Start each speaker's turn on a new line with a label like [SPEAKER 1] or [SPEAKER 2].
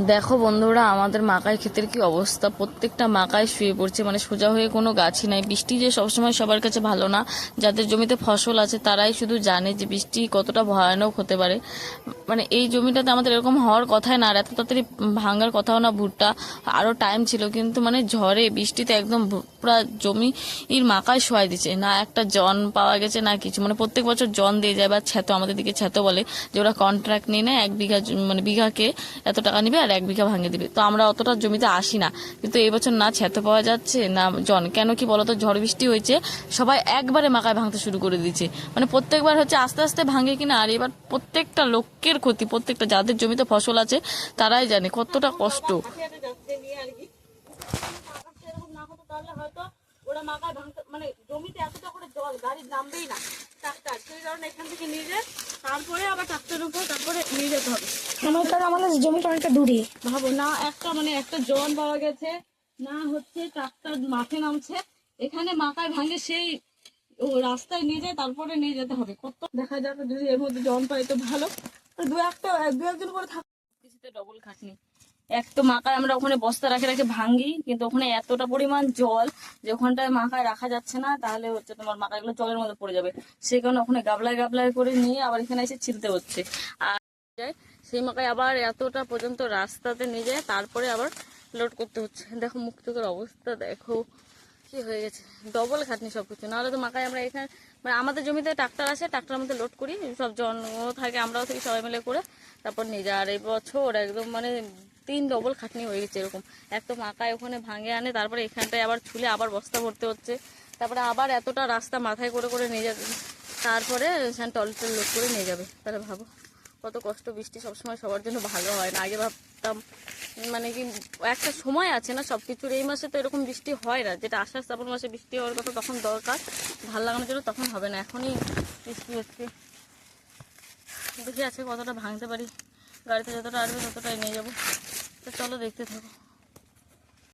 [SPEAKER 1] দেখো বন্ধুরা, আমাদের মাকাই ক্ষেতের কি অবস্থা। প্রত্যেকটা মাকাই শুয়ে পড়ছে, মানে সোজা হয়ে কোনো গাছই নাই। বৃষ্টি যে সবসময় সবার কাছে ভালো না, যাদের জমিতে ফসল আছে তারাই শুধু জানে যে বৃষ্টি কতটা ভয়ানক হতে পারে। মানে এই জমিটাতে আমাদের এরকম হওয়ার কথাই না, আর এত তাড়াতাড়ি ভাঙার কথাও না। ভুট্টা আরও টাইম ছিল, কিন্তু মানে ঝড়ে বৃষ্টিতে একদম পুরো জমির মাকায় শোয়াই দিচ্ছে। না একটা জন পাওয়া গেছে না কিছু। মানে প্রত্যেক বছর জন দিয়ে যায়, বা ছ্যাতো, আমাদের দিকে ছ্যাতো বলে, যে ওরা কন্ট্রাক্ট নিয়ে নেয় 1 বিঘা, মানে বিঘাকে এত টাকা নিবে আর 1 বিঘা ভাঙে দিবে। তো আমরা অতটা জমিতে আসি না, কিন্তু এই বছর না ছ্যাতো পাওয়া যাচ্ছে না জন। কেন কি বলতো, ঝড় বৃষ্টি হয়েছে, সবাই একবারে মাকায় ভাঙতে শুরু করে দিচ্ছে। মানে প্রত্যেকবার হচ্ছে আস্তে আস্তে ভাঙে কিনা, আর এবার প্রত্যেকটা লোকের ক্ষতি। প্রত্যেকটা যাদের জমিতে ফসল আছে তারাই জানে কতটা কষ্ট। ওরা মাকায় ভাঙতে, মানে জমিতে এতটা করে জল, গাড়ি নামবেই না ট্রাক্টর, সেই কারণে এখান থেকে নিয়ে যায়, তারপরে আবার ট্রাক্টরের উপর তারপরে নিয়ে যেতে হবে।
[SPEAKER 2] আমাদের জমিটা অনেকটা দূরে।
[SPEAKER 1] ভাবো না, মানে একটা জন পাওয়া গেছে না, হচ্ছে ট্রাক্টর মাঠে নামছে, এখানে মাকায় ভাঙে সেই ও রাস্তায় নিয়ে যায়, তারপরে নিয়ে যেতে হবে। কত দেখা যাবে, যদি এর মধ্যে জন পাই তো ভালো, দু একজন করে থাকবে। কিছুতে ডবল খাটনি। এক তো মাকায় আমরা ওখানে বস্তা রাখে রাখে ভাঙি, কিন্তু ওখানে এতটা পরিমাণ জল যে ওখানটায় মাকায় রাখা যাচ্ছে না, তাহলে হচ্ছে তোমার মাকাইগুলো জলের মধ্যে পড়ে যাবে। সেই কারণে ওখানে গাবলায় গাবলায় করে নিয়ে আবার এখানে এসে ছিলতে হচ্ছে। আর সেই মাকাই আবার এতটা পর্যন্ত রাস্তাতে নিয়ে যায়, তারপরে আবার লোড করতে হচ্ছে। দেখো মুক্তকের অবস্থা দেখো কি হয়ে গেছে। ডবল খাটনি সবকিছু। নাহলে তো মাকাই আমরা এখানে, মানে আমাদের জমিতে ট্রাক্টর আসে, ট্রাক্টরের মধ্যে লোড করি, সব জন থাকে, আমরাও থেকে সবাই মিলে করে তারপর নিয়ে যায়। আর এই বছর একদম মানে 3 ডবল খাটনি হয়ে গেছে এরকম। এক তো মাকায় ওখানে ভাঙে আনে, তারপরে এখানটায় আবার ছুলে আবার বস্তা ভরতে হচ্ছে, তারপরে আবার এতটা রাস্তা মাথায় করে করে নিয়ে যাবে, তারপরে সেখানে টল লোড করে নিয়ে যাবে। তাহলে ভাবো কত কষ্ট। বৃষ্টি সবসময় সবার জন্য ভালো হয় না। আগে ভাবতাম মানে কি একটা সময় আছে না সব কিছুর, এই মাসে তো এরকম বৃষ্টি হয় না, যেটা আষাঢ় শ্রাবণ মাসে বৃষ্টি হওয়ার কথা তখন দরকার ভালো লাগানোর জন্য, তখন হবে না, এখনই বৃষ্টি হচ্ছে। দেখি আছে কতটা ভাঙতে পারি, গাড়িতে যতটা আসবে ততটাই নিয়ে যাবো। তো চলো দেখতে থাকো।